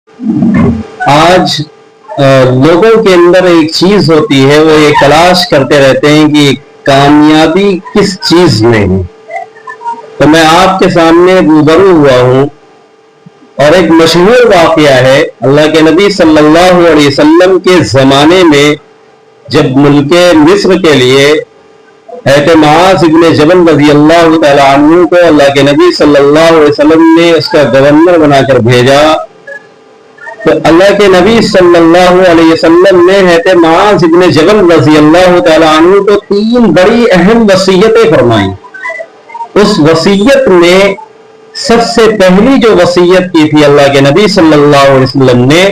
آج لوگوں کے اندر ایک چیز ہوتی ہے، وہ یہ تلاش کرتے رہتے ہیں کہ کامیابی کس چیز میں ہے۔ تو میں آپ کے سامنے روبرو ہوا ہوں، اور ایک مشہور واقعہ ہے اللہ کے نبی صلی اللہ علیہ وسلم کے زمانے میں، جب ملک مصر کے لیے حضرت معاذ ابن جبل رضی اللہ تعالیٰ عنہ کو اللہ کے نبی صلی اللہ علیہ وسلم نے اس کا گورنر بنا کر بھیجا، تو اللہ کے نبی صلی اللہ علیہ وسلم نے حضرت معاذ ابن جبل رضی اللہ تعالیٰ عنہ کو 3 بڑی اہم وصیتیں فرمائیں۔ اس وصیت میں سب سے پہلی جو وصیت کی تھی اللہ کے نبی صلی اللہ علیہ وسلم نے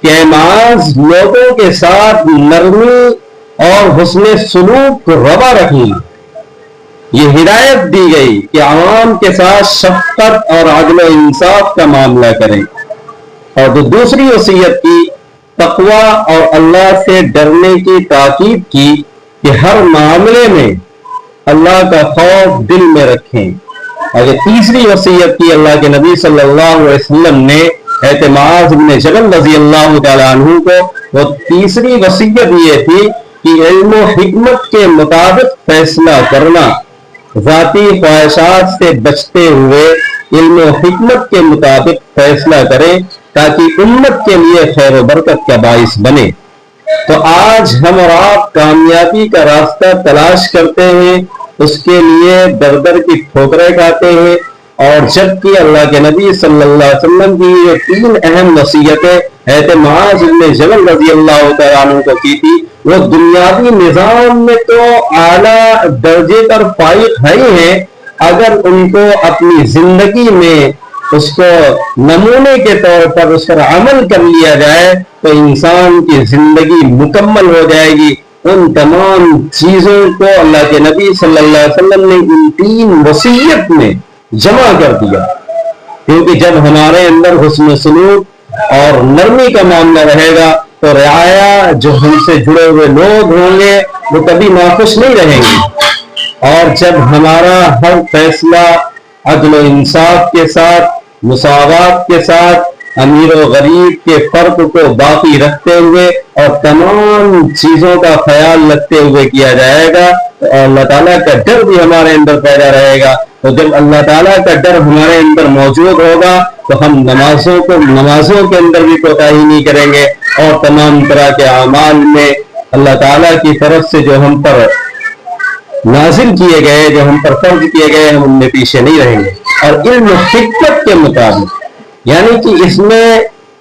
کہ معاذ لوگوں کے ساتھ نرمی اور حسن سلوک روا رکھیں۔ یہ ہدایت دی گئی کہ عوام کے ساتھ شفقت اور عدل و انصاف کا معاملہ کریں، اور جو دوسری وصیت کی تقوی اور اللہ سے ڈرنے کی تاکید کی کہ ہر معاملے میں اللہ کا خوف دل میں رکھیں، اور جو تیسری وصیت کی اللہ کے نبی صلی اللہ علیہ وسلم نے حضرت معاذ بن جبل رضی اللہ تعالیٰ عنہ کو، وہ تیسری وصیت یہ تھی کہ علم و حکمت کے مطابق فیصلہ کرنا، ذاتی خواہشات سے بچتے ہوئے علم و حکمت کے مطابق فیصلہ کریں تاکہ امت کے لیے خیر و برکت کا باعث بنے۔ تو آج ہم اور آپ کامیابی کا راستہ تلاش کرتے ہیں، اس کے لیے در در کی ٹھوکریں کھاتے ہیں، اور جبکہ اللہ کے نبی صلی اللہ علیہ وسلم کی یہ 3 اہم وصیتیں حضرت معاذ بن جبل رضی اللہ تعالیٰ عنہ کو کی تھی، وہ دنیاوی نظام میں تو اعلیٰ درجے پر فائق ہیں، اگر ان کو اپنی زندگی میں اس کو نمونے کے طور پر اس پر عمل کر لیا جائے تو انسان کی زندگی مکمل ہو جائے گی۔ ان تمام چیزوں کو اللہ کے نبی صلی اللہ علیہ وسلم نے ان 3 وصیت میں جمع کر دیا، کیونکہ جب ہمارے اندر حسن سلوک اور نرمی کا معاملہ رہے گا تو رعایا جو ہم سے جڑے ہوئے لوگ ہوں گے وہ کبھی ناخوش نہیں رہیں گے، اور جب ہمارا ہر فیصلہ عدل و انصاف کے ساتھ، مساوات کے ساتھ، امیر و غریب کے فرق کو باقی رکھتے ہوئے اور تمام چیزوں کا خیال رکھتے ہوئے کیا جائے گا، تو اللہ تعالیٰ کا ڈر بھی ہمارے اندر پیدا رہے گا۔ تو جب اللہ تعالیٰ کا ڈر ہمارے اندر موجود ہوگا تو ہم نمازوں کے اندر بھی کوتاہی نہیں کریں گے، اور تمام طرح کے اعمال میں اللہ تعالیٰ کی طرف سے جو ہم پر نازل کیے گئے، جو ہم پر فرض کیے گئے، ہم ان میں پیچھے نہیں رہیں گے۔ اور علم و حکمت کے مطابق، یعنی کہ اس میں